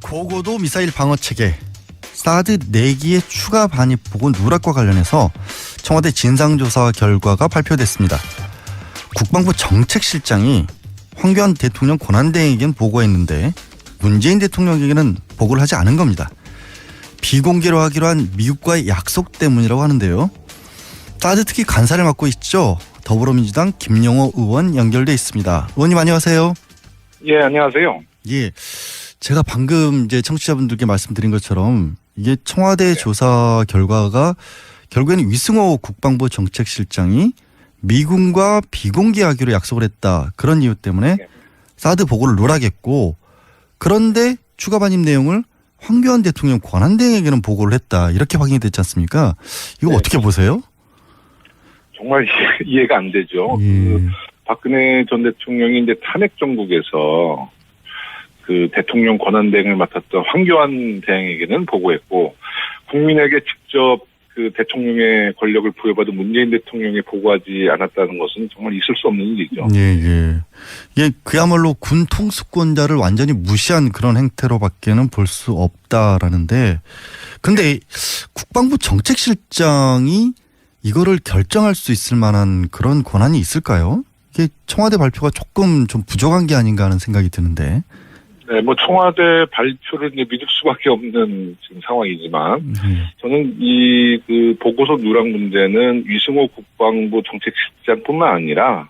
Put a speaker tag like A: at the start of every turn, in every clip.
A: 고고도 미사일 방어 체계 사드 4기의 추가 반입 보고 누락과 관련해서 청와대 진상조사 결과가 발표됐습니다. 국방부 정책실장이 황교안 대통령 권한대행에게는 보고했는데 문재인 대통령에게는 보고를 하지 않은 겁니다. 비공개로 하기로 한 미국과의 약속 때문이라고 하는데요. 사드 특히 간사를 맡고 있죠. 더불어민주당 김영호 의원 연결돼 있습니다. 의원님 안녕하세요.
B: 예, 안녕하세요.
A: 예, 제가 방금 이제 청취자분들께 말씀드린 것처럼 이게 청와대 조사 결과가 결국에는 위승호 국방부 정책실장이 미군과 비공개하기로 약속을 했다. 그런 이유 때문에 사드 보고를 누락했고, 그런데 추가 반입 내용을 황교안 대통령 권한대행에게는 보고를 했다. 이렇게 확인이 됐지 않습니까? 이거 어떻게 보세요?
B: 정말 이해가 안 되죠.
A: 예.
B: 박근혜 전 대통령이 이제 탄핵 정국에서 그 대통령 권한대행을 맡았던 황교안 대행에게는 보고했고, 국민에게 직접 그 대통령의 권력을 부여받은 문재인 대통령에 보고하지 않았다는 것은 정말 있을 수 없는 일이죠.
A: 예. 이게 그야말로 군 통수권자를 완전히 무시한 그런 행태로밖에는 볼 수 없다라는데, 근데 국방부 정책실장이 이거를 결정할 수 있을 만한 그런 권한이 있을까요? 이게 청와대 발표가 조금 좀 부족한 게 아닌가 하는 생각이 드는데.
B: 네, 뭐 청와대 발표를 이제 믿을 수밖에 없는 지금 상황이지만, 저는 이 그 보고서 누락 문제는 위승호 국방부 정책실장뿐만 아니라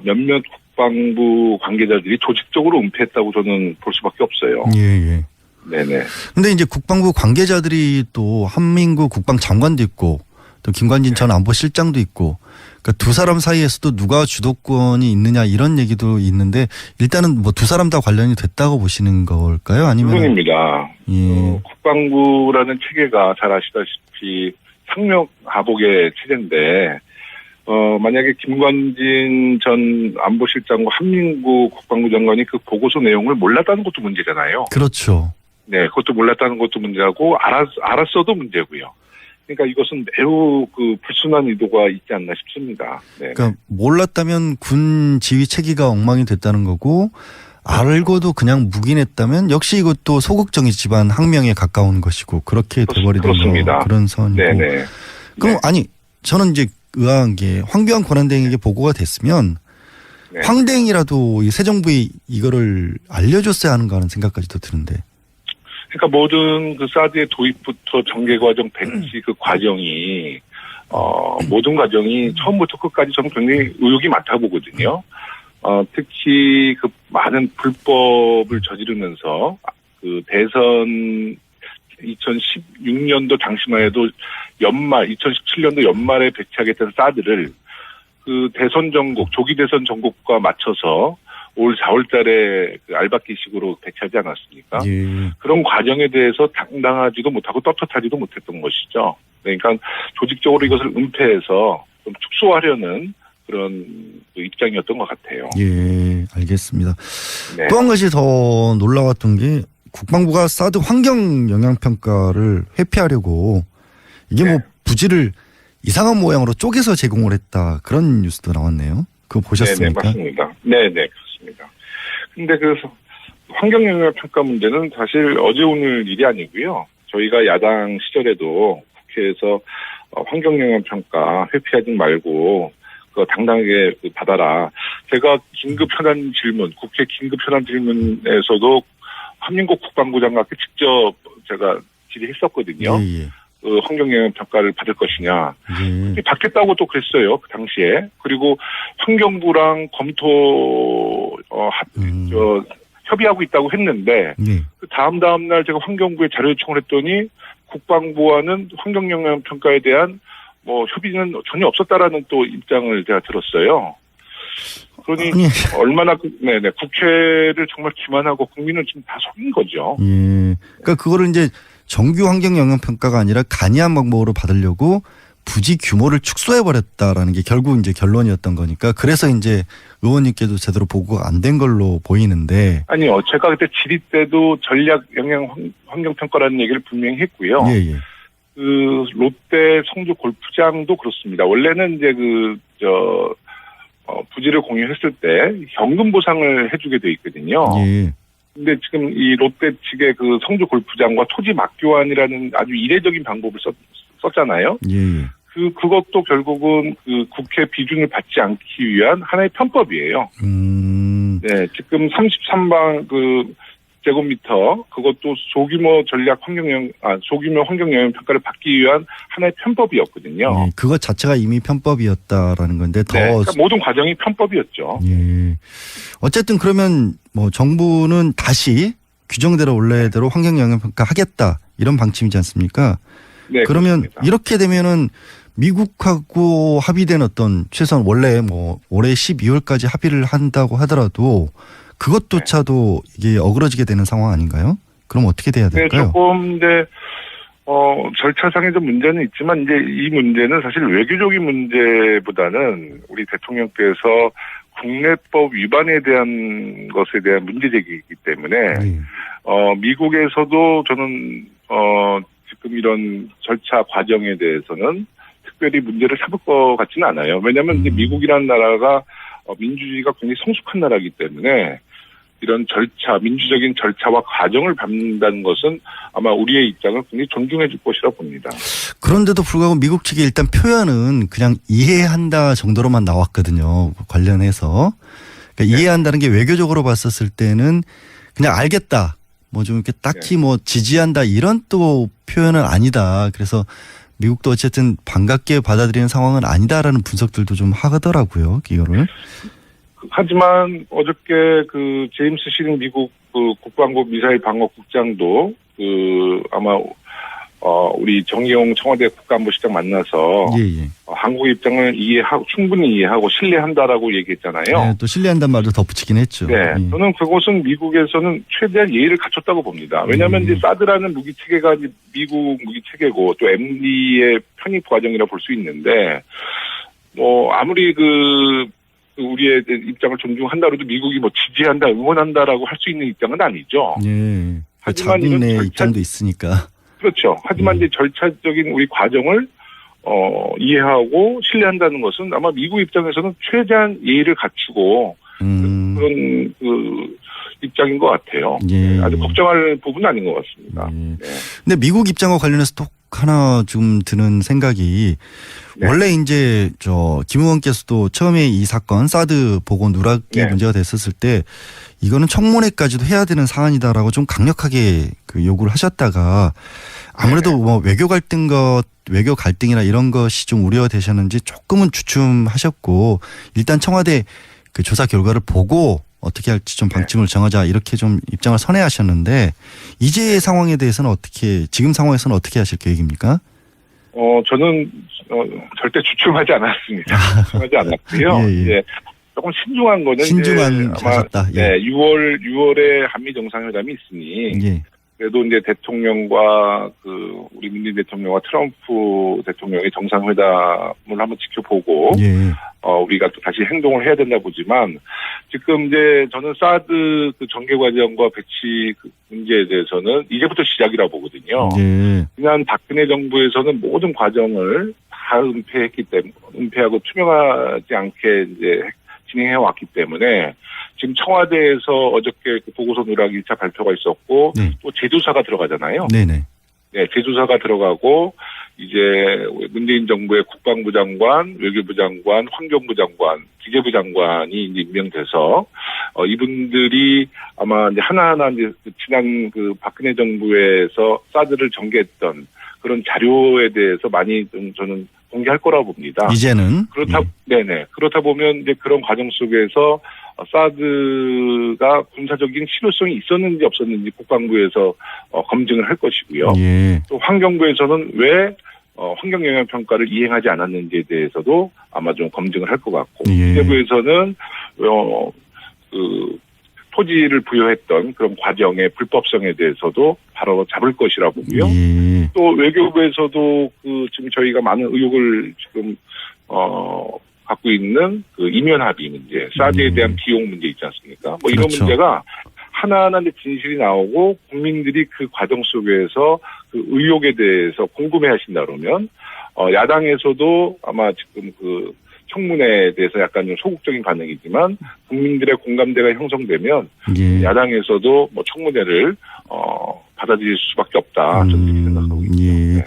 B: 몇몇 국방부 관계자들이 조직적으로 은폐했다고 저는 볼 수밖에 없어요.
A: 예.
B: 네네.
A: 근데 이제 국방부 관계자들이 또 한민구 국방장관도 있고 또 김관진 전 안보실장도 있고, 그러니까 두 사람 사이에서도 누가 주도권이 있느냐 이런 얘기도 있는데, 일단은 뭐 두 사람 다 관련이 됐다고 보시는 걸까요? 아니면?
B: 물론입니다.
A: 예.
B: 국방부라는 체계가 잘 아시다시피 상명하복의 체제인데, 만약에 김관진 전 안보실장과 한민구 국방부 장관이 그 보고서 내용을 몰랐다는 것도 문제잖아요.
A: 그렇죠.
B: 네, 그것도 몰랐다는 것도 문제고, 알았어도 문제고요. 그러니까 이것은 매우 그 불순한 의도가 있지 않나 싶습니다. 네.
A: 그러니까 몰랐다면 군 지휘 체계가 엉망이 됐다는 거고, 알고도 그냥 묵인했다면 역시 이것도 소극적인 집안 항명에 가까운 것이고, 그렇게 돼버리는 거, 그런 선이고.
B: 네네.
A: 그럼 아니, 저는 이제 의아한 게 황교안 권한대행에게 보고가 됐으면 황 대행이라도 이 새 정부에 이거를 알려줬어야 하는가 하는 생각까지도 드는데.
B: 그러니까 모든 그 사드의 도입부터 전개 과정, 배치 그 과정이 모든 과정이 처음부터 끝까지 저는 굉장히 의혹이 많다고 보거든요. 특히 그 많은 불법을 저지르면서 그 대선 2016년도 당시만 해도 2017년도 연말에 배치하겠다는 사드를 그 대선 전국, 조기 대선 전국과 맞춰서 올 4월 달에 그 알박기식으로 배치하지 않았습니까?
A: 예.
B: 그런 과정에 대해서 당당하지도 못하고 떳떳하지도 못했던 것이죠. 그러니까 조직적으로 이것을 은폐해서 좀 축소하려는 그런 그 입장이었던 것 같아요.
A: 예, 알겠습니다.
B: 네.
A: 또 한 가지 더 놀라웠던 게 국방부가 사드 환경 영향평가를 회피하려고 이게 뭐 부지를 이상한 모양으로 쪼개서 제공을 했다. 그런 뉴스도 나왔네요. 그거 보셨습니까?
B: 네, 맞습니다. 네, 그렇습니다. 근데 그 환경영향평가 문제는 사실 어제 오늘 일이 아니고요. 저희가 야당 시절에도 국회에서 환경영향평가 회피하지 말고 그거 당당하게 받아라. 제가 긴급 현안 질문, 국회 긴급 현안 질문에서도 한민구 국방부 장관께 직접 제가 질의했었거든요.
A: 예.
B: 환경영향평가를 받을 것이냐.
A: 예.
B: 받겠다고 또 그랬어요. 그 당시에. 그리고 환경부랑 협의하고 있다고 했는데,
A: 예.
B: 그 다음 날 제가 환경부에 자료 요청을 했더니 국방부와는 환경영향평가에 대한 뭐 협의는 전혀 없었다라는 또 입장을 제가 들었어요. 그러니 얼마나 국회를 정말 기만하고 국민을 지금 다 속인 거죠.
A: 예. 그러니까 그거를 이제 정규 환경 영향 평가가 아니라 간이한 방법으로 받으려고 부지 규모를 축소해 버렸다라는 게 결국 이제 결론이었던 거니까, 그래서 이제 의원님께도 제대로 보고가 안 된 걸로 보이는데.
B: 아니요, 제가 그때 질의 때도 전략 영향 환경 평가라는 얘기를 분명히 했고요.
A: 예.
B: 그 롯데 성주 골프장도 그렇습니다. 원래는 이제 부지를 공유했을 때 현금 보상을 해주게 돼 있거든요.
A: 예.
B: 근데 지금 이 롯데 측의 그 성주 골프장과 토지 맞교환이라는 아주 이례적인 방법을 썼잖아요.
A: 예.
B: 그것도 결국은 그 국회 비준을 받지 않기 위한 하나의 편법이에요. 네, 지금 33방 그 제곱미터 그것도 소규모 환경 영향 평가를 받기 위한 하나의 편법이었거든요.
A: 예, 그것 자체가 이미 편법이었다라는 건데 더
B: 그러니까 모든 과정이 편법이었죠.
A: 예. 어쨌든 그러면 뭐 정부는 다시 규정대로 원래대로 환경 영향 평가 하겠다 이런 방침이지 않습니까?
B: 네,
A: 그러면
B: 그렇습니다.
A: 이렇게 되면은 미국하고 합의된 어떤 최소한 원래 뭐 올해 12월까지 합의를 한다고 하더라도 그것조차도 이게 어그러지게 되는 상황 아닌가요? 그럼 어떻게 돼야
B: 네,
A: 될까요?
B: 조금 이제 절차상의 좀 문제는 있지만 이제 이 문제는 사실 외교적인 문제보다는 우리 대통령께서 국내법 위반에 대한 것에 대한 문제 제기이기 때문에
A: 네.
B: 미국에서도 저는 지금 이런 절차 과정에 대해서는 특별히 문제를 삼을 것 같지는 않아요. 왜냐하면 이제 미국이라는 나라가 민주주의가 굉장히 성숙한 나라이기 때문에 이런 민주적인 절차와 과정을 밟는다는 것은 아마 우리의 입장을 굉장히 존중해 줄 것이라 봅니다.
A: 그런데도 불구하고 미국 측의 일단 표현은 그냥 이해한다 정도로만 나왔거든요. 관련해서. 그러니까 이해한다는 게 외교적으로 봤었을 때는 그냥 알겠다. 뭐 좀 이렇게 딱히 뭐 지지한다 이런 또 표현은 아니다. 그래서 미국도 어쨌든 반갑게 받아들이는 상황은 아니다라는 분석들도 좀 하더라고요. 이거를.
B: 하지만 어저께 그 제임스 시링 미국 그 국방부 미사일 방어국장도 그 아마 우리 정의용 청와대 국가안보실장 만나서
A: 예.
B: 한국의 입장을 충분히 이해하고 신뢰한다라고 얘기했잖아요.
A: 네, 또 신뢰한다는 말도 덧붙이긴 했죠.
B: 네,
A: 예.
B: 저는 그것은 미국에서는 최대한 예의를 갖췄다고 봅니다. 왜냐하면 이제 사드라는 무기 체계가 이제 미국 무기 체계고 또 MD의 편입 과정이라 볼 수 있는데 뭐 아무리 우리의 입장을 존중한다 해도 미국이 뭐 지지한다, 응원한다라고 할 수 있는 입장은 아니죠.
A: 예.
B: 하지만
A: 자국 내
B: 이런
A: 입장도 있으니까.
B: 그렇죠. 하지만 이제 절차적인 우리 과정을 이해하고 신뢰한다는 것은 아마 미국 입장에서는 최대한 예의를 갖추고 그런 입장인 것 같아요.
A: 예.
B: 아주 걱정할 부분은 아닌 것 같습니다.
A: 예.
B: 네.
A: 근데 미국 입장과 관련해서 또 하나 좀 드는 생각이
B: 네.
A: 원래 이제 김 의원께서도 처음에 이 사건 사드 보고 누락이
B: 네. 문제가
A: 됐었을 때 이거는 청문회까지도 해야 되는 사안이다라고 좀 강력하게 그 요구를 하셨다가 아무래도 뭐 외교 갈등이나 이런 것이 좀 우려되셨는지 조금은 주춤하셨고 일단 청와대 그 조사 결과를 보고 어떻게 할지 좀 방침을 정하자 이렇게 좀 입장을 선회하셨는데 이제의 상황에 대해서는 지금 상황에서는 어떻게 하실 계획입니까?
B: 저는 절대 주춤하지 않았습니다. 주춤하지 않았고요.
A: 예.
B: 예. 조금 신중한 거는
A: 신중한
B: 이제 아마
A: 하셨다. 예.
B: 네, 6월에 한미 정상회담이 있으니
A: 예.
B: 그래도 이제 대통령과 우리 문재인 대통령과 트럼프 대통령의 정상회담을 한번 지켜보고
A: 예.
B: 우리가 또 다시 행동을 해야 된다 보지만 지금 이제 저는 사드 전개 과정과 배치 문제에 대해서는 이제부터 시작이라 보거든요.
A: 예.
B: 지난 박근혜 정부에서는 모든 과정을 다 은폐하고 투명하지 않게 이제 진행해 왔기 때문에 지금 청와대에서 어저께 보고서 누락 1차 발표가 있었고
A: 네.
B: 또 제조사가 들어가잖아요.
A: 네네.
B: 네, 제조사가 들어가고 이제 문재인 정부의 국방부 장관, 외교부 장관, 환경부 장관, 기재부 장관이 이제 임명돼서 이분들이 아마 이제 하나하나 이제 지난 박근혜 정부에서 사드를 전개했던 그런 자료에 대해서 많이 좀 저는 공개할 거라고 봅니다.
A: 이제는
B: 네네. 그렇다 보면 이제 그런 과정 속에서 사드가 군사적인 실효성이 있었는지 없었는지 국방부에서 검증을 할 것이고요.
A: 예.
B: 또 환경부에서는 왜 환경 영향 평가를 이행하지 않았는지에 대해서도 아마 좀 검증을 할 것 같고,
A: 예.
B: 기재부에서는 토지를 부여했던 그런 과정의 불법성에 대해서도 바로 잡을 것이라 보고요.
A: 예.
B: 또 외교부에서도 지금 저희가 많은 의혹을 지금 갖고 있는 이면 합의 문제, 사드에 대한 비용 문제 있지 않습니까? 뭐 이런
A: 그렇죠.
B: 문제가 하나하나 진실이 나오고 국민들이 그 과정 속에서 의혹에 대해서 궁금해하신다 그러면 야당에서도 아마 지금 청문회에 대해서 약간 좀 소극적인 반응이지만 국민들의 공감대가 형성되면
A: 예.
B: 야당에서도 뭐 청문회를 받아들일 수밖에 없다. 저는 이렇게 생각하고 있습니다.
A: 예.
B: 네.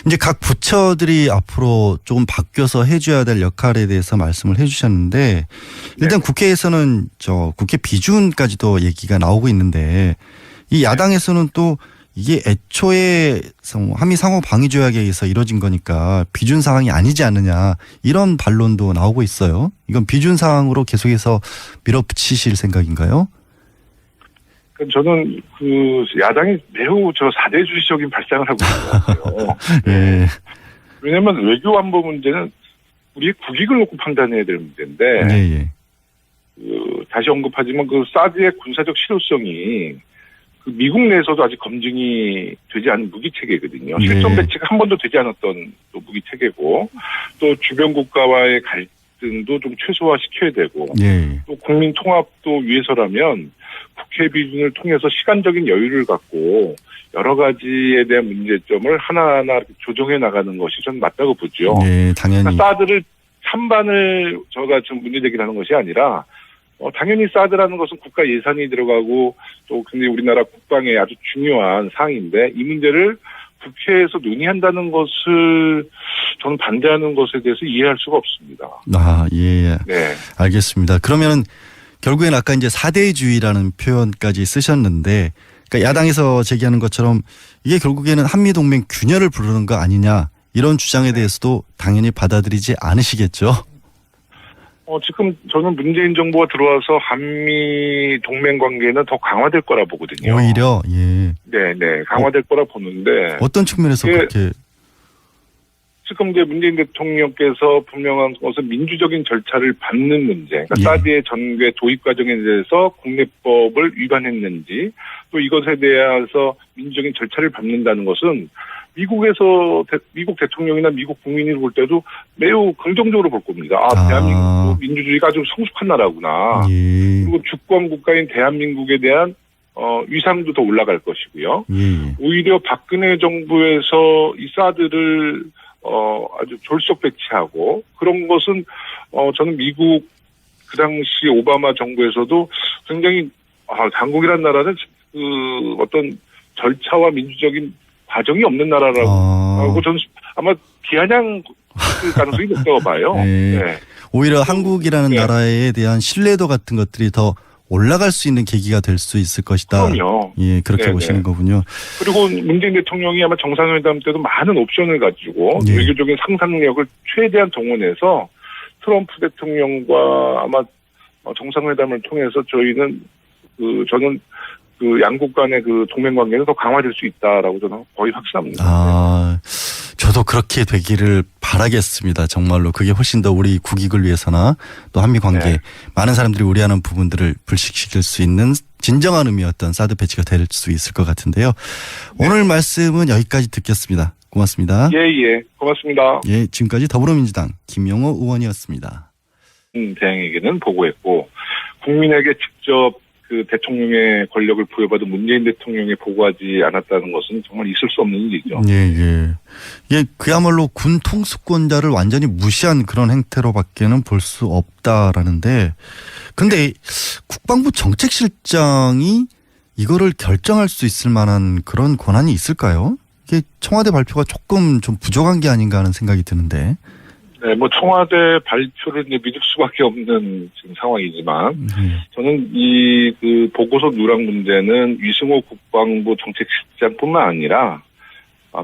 A: 이제 각 부처들이 앞으로 조금 바뀌어서 해줘야 될 역할에 대해서 말씀을 해주셨는데 일단
B: 네.
A: 국회에서는 국회 비준까지도 얘기가 나오고 있는데 이 야당에서는 또 이게 애초에 한미 상호 방위 조약에 의해서 이뤄진 거니까 비준 사항이 아니지 않느냐 이런 반론도 나오고 있어요. 이건 비준 사항으로 계속해서 밀어붙이실 생각인가요?
B: 저는 그 야당이 매우 사대주의적인 발상을 하고 있는 것 같아요.
A: 예.
B: 왜냐하면 외교 안보 문제는 우리의 국익을 놓고 판단해야 될 문제인데
A: 예, 예.
B: 다시 언급하지만 그 사드의 군사적 실효성이 그 미국 내에서도 아직 검증이 되지 않은 무기 체계거든요.
A: 네.
B: 실전 배치가 한 번도 되지 않았던 또 무기 체계고 또 주변 국가와의 갈등도 좀 최소화시켜야 되고
A: 예.
B: 또 국민 통합도 위해서라면 국회 비준을 통해서 시간적인 여유를 갖고 여러 가지에 대한 문제점을 하나하나 조정해 나가는 것이 저는 맞다고 보죠.
A: 네, 당연히.
B: 그러니까 사드를 찬반을 저가 좀 문제제기하는 것이 아니라 당연히 사드라는 것은 국가 예산이 들어가고 또 근데 우리나라 국방에 아주 중요한 사항인데 이 문제를 국회에서 논의한다는 것을 저는 반대하는 것에 대해서 이해할 수가 없습니다.
A: 아, 예.
B: 네.
A: 알겠습니다. 그러면은 결국엔 아까 이제 사대주의라는 표현까지 쓰셨는데 그러니까 야당에서 제기하는 것처럼 이게 결국에는 한미동맹 균열을 부르는 거 아니냐 이런 주장에 대해서도 당연히 받아들이지 않으시겠죠?
B: 지금 저는 문재인 정부가 들어와서 한미 동맹 관계는 더 강화될 거라 보거든요.
A: 오히려 예.
B: 네, 강화될 거라 보는데
A: 어떤 측면에서 그렇게
B: 지금 이제 문재인 대통령께서 분명한 것은 민주적인 절차를 밟는 문제, 그러니까
A: 예.
B: 사드의 전개 도입 과정에 대해서 국내법을 위반했는지 또 이것에 대해서 민주적인 절차를 밟는다는 것은 미국에서 미국 대통령이나 미국 국민이 볼 때도 매우 긍정적으로 볼 겁니다. 대한민국도 민주주의가 아주 성숙한 나라구나.
A: 예.
B: 그리고 주권 국가인 대한민국에 대한 위상도 더 올라갈 것이고요.
A: 예.
B: 오히려 박근혜 정부에서 이 사드를 아주 졸속 배치하고 그런 것은 저는 미국 그 당시 오바마 정부에서도 굉장히 한국이라는 나라는 그 어떤 절차와 민주적인 과정이 없는 나라라고 하고 저는 아마 비아냥 가능성이 높다고 봐요.
A: 네.
B: 네.
A: 오히려 한국이라는
B: 네.
A: 나라에 대한 신뢰도 같은 것들이 더 올라갈 수 있는 계기가 될 수 있을 것이다.
B: 그럼요.
A: 예, 그렇게
B: 네네.
A: 보시는 거군요.
B: 그리고 문재인 대통령이 아마 정상회담 때도 많은 옵션을 가지고
A: 네.
B: 외교적인 상상력을 최대한 동원해서 트럼프 대통령과 아마 정상회담을 통해서 저는 그 양국 간의 그 동맹 관계는 더 강화될 수 있다라고 저는 거의 확신합니다.
A: 저도 그렇게 되기를 바라겠습니다. 정말로 그게 훨씬 더 우리 국익을 위해서나 또 한미 관계
B: 네.
A: 많은 사람들이 우려하는 부분들을 불식시킬 수 있는 진정한 의미였던 사드 배치가 될 수 있을 것 같은데요.
B: 네.
A: 오늘 말씀은 여기까지 듣겠습니다. 고맙습니다.
B: 예, 고맙습니다.
A: 예, 지금까지 더불어민주당 김용호 의원이었습니다.
B: 대행에게는 보고했고 국민에게 직접 그 대통령의 권력을 부여받은 문재인 대통령에 보고하지 않았다는 것은 정말 있을 수 없는 일이죠.
A: 예. 그야말로 군 통수권자를 완전히 무시한 그런 행태로밖에는 볼 수 없다라는데, 근데 국방부 정책실장이 이거를 결정할 수 있을 만한 그런 권한이 있을까요? 이게 청와대 발표가 조금 좀 부족한 게 아닌가 하는 생각이 드는데.
B: 네, 청와대 발표를 이제 믿을 수밖에 없는 지금 상황이지만, 저는 그 보고서 누락 문제는 위승호 국방부 정책실장뿐만 아니라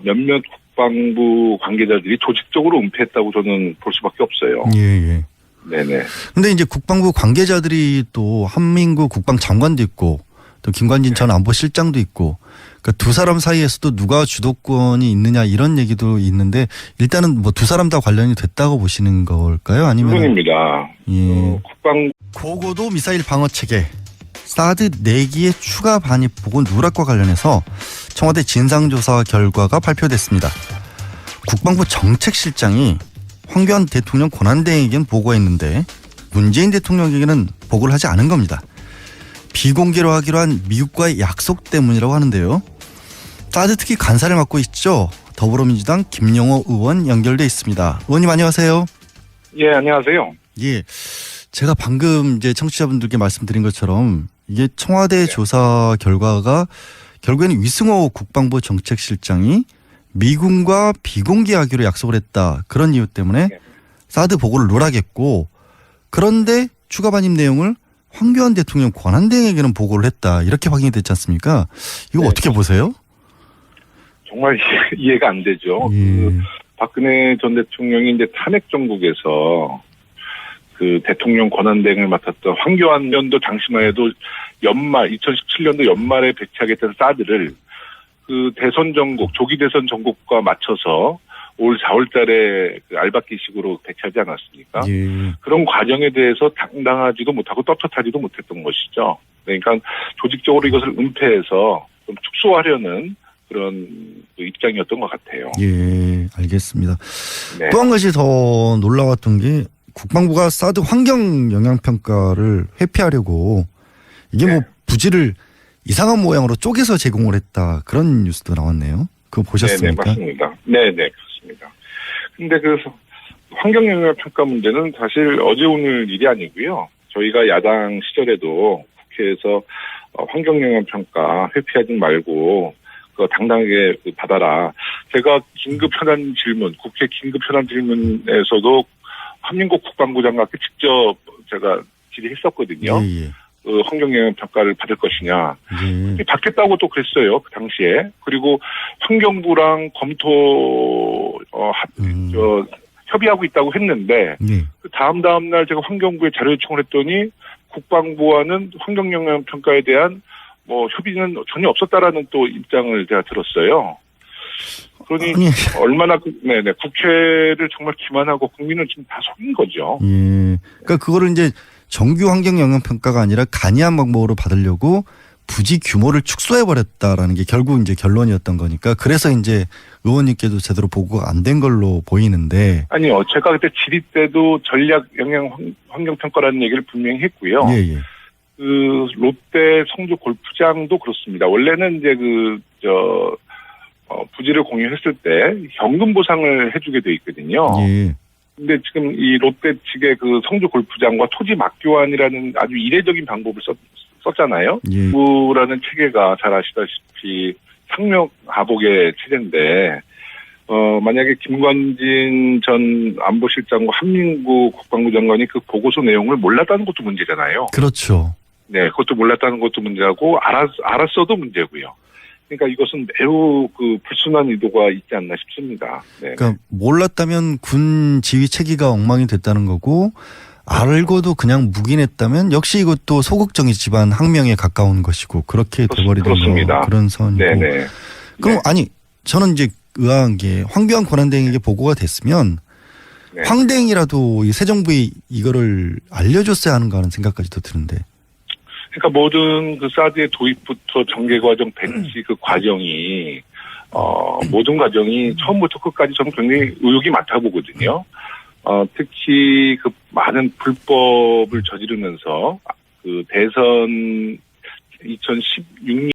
B: 몇몇 국방부 관계자들이 조직적으로 은폐했다고 저는 볼 수밖에 없어요.
A: 예.
B: 네네.
A: 근데 이제 국방부 관계자들이 또 한민구 국방장관도 있고 또 김관진 전 안보실장도 있고 그러니까 두 사람 사이에서도 누가 주도권이 있느냐 이런 얘기도 있는데 일단은 두 사람 다 관련이 됐다고 보시는 걸까요? 아니면
B: 물론입니다.
A: 예.
B: 국방
A: 고고도 미사일 방어 체계 사드 4기의 추가 반입 보고 누락과 관련해서 청와대 진상조사 결과가 발표됐습니다. 국방부 정책실장이 황교안 대통령 권한대행에게는 보고했는데 문재인 대통령에게는 보고를 하지 않은 겁니다. 비공개로 하기로 한 미국과의 약속 때문이라고 하는데요. 사드 특히 간사를 맡고 있죠. 더불어민주당 김용호 의원 연결돼 있습니다. 의원님 안녕하세요.
B: 예, 안녕하세요.
A: 예. 제가 방금 이제 청취자분들께 말씀드린 것처럼 이게 청와대 조사 결과가 결국에는 위승호 국방부 정책실장이 미군과 비공개하기로 약속을 했다. 그런 이유 때문에 사드 보고를 누락했고, 그런데 추가 반입 내용을 황교안 대통령 권한대행에게는 보고를 했다. 이렇게 확인이 됐지 않습니까? 이거
B: 네.
A: 어떻게 보세요?
B: 정말 이해가 안 되죠.
A: 예.
B: 박근혜 전 대통령이 이제 탄핵 정국에서 그 대통령 권한대행을 맡았던 황교안 연도 당시만 해도 2017년도 연말에 배치하겠다는 사드를 그 대선 전국, 조기 대선 전국과 맞춰서 올 4월 달에 그 알박기식으로 배치하지 않았습니까?
A: 예.
B: 그런 과정에 대해서 당당하지도 못하고 떳떳하지도 못했던 것이죠. 그러니까 조직적으로 이것을 은폐해서 좀 축소하려는 그런 그 입장이었던 것 같아요.
A: 예, 알겠습니다.
B: 네.
A: 또 한 가지 더 놀라웠던 게 국방부가 사드 환경 영향 평가를 회피하려고 이게 뭐 부지를 이상한 모양으로 쪼개서 제공을 했다. 그런 뉴스도 나왔네요. 그거 보셨습니까?
B: 네, 맞습니다. 네, 그렇습니다. 근데 그 환경 영향 평가 문제는 사실 어제 오늘 일이 아니고요. 저희가 야당 시절에도 국회에서 환경 영향 평가 회피하지 말고 그 당당하게 받아라. 제가 긴급 현안 질문, 국회 긴급 현안 질문에서도 한민국 국방부 장관께 직접 제가 질의했었거든요.
A: 예.
B: 그 환경 영향 평가를 받을 것이냐.
A: 예.
B: 받겠다고 또 그랬어요. 그 당시에. 그리고 환경부랑 협의하고 있다고 했는데
A: 예.
B: 그 다음 날 제가 환경부에 자료 요청을 했더니 국방부와는 환경 영향 평가에 대한 뭐 협의는 전혀 없었다라는 또 입장을 제가 들었어요. 그러니
A: 아니.
B: 얼마나 국회를 정말 기만하고 국민을 지금 다 속인 거죠.
A: 예. 그러니까 그거를 이제 정규 환경 영향 평가가 아니라 간이한 방법으로 받으려고 부지 규모를 축소해 버렸다라는 게 결국 이제 결론이었던 거니까, 그래서 이제 의원님께도 제대로 보고가 안 된 걸로 보이는데.
B: 아니요, 제가 그때 질의 때도 전략 영향 환경 평가라는 얘기를 분명히 했고요.
A: 예.
B: 그 롯데 성주 골프장도 그렇습니다. 원래는 이제 부지를 공유했을 때 현금 보상을 해주게 돼 있거든요.
A: 예.
B: 근데 지금 이 롯데 측의 그 성주 골프장과 토지 막교환이라는 아주 이례적인 방법을 썼잖아요.
A: 예.
B: 라는 체계가 잘 아시다시피 상명하복의 체제인데, 만약에 김관진 전 안보실장과 한민구 국방부 장관이 그 보고서 내용을 몰랐다는 것도 문제잖아요.
A: 그렇죠.
B: 네, 그것도 몰랐다는 것도 문제고, 알았어도 문제고요. 그러니까 이것은 매우 그 불순한 의도가 있지 않나 싶습니다. 네.
A: 그러니까 몰랐다면 군 지휘 체계가 엉망이 됐다는 거고, 알고도 그냥 묵인했다면 역시 이것도 소극적인 집안 항명에 가까운 것이고, 그렇게 돼버리는 거, 그런 선이고.
B: 네네.
A: 그럼 아니, 저는 이제 의아한 게 황교안 권한대행에게 보고가 됐으면 황대행이라도 이 새 정부에 이거를 알려줬어야 하는가 하는 생각까지도 드는데.
B: 그러니까 모든 그 사드의 도입부터 전개 과정, 배치 그 과정이 모든 과정이 처음부터 끝까지 저는 굉장히 의혹이 많다고 보거든요. 특히 그 많은 불법을 저지르면서 그 대선 2016년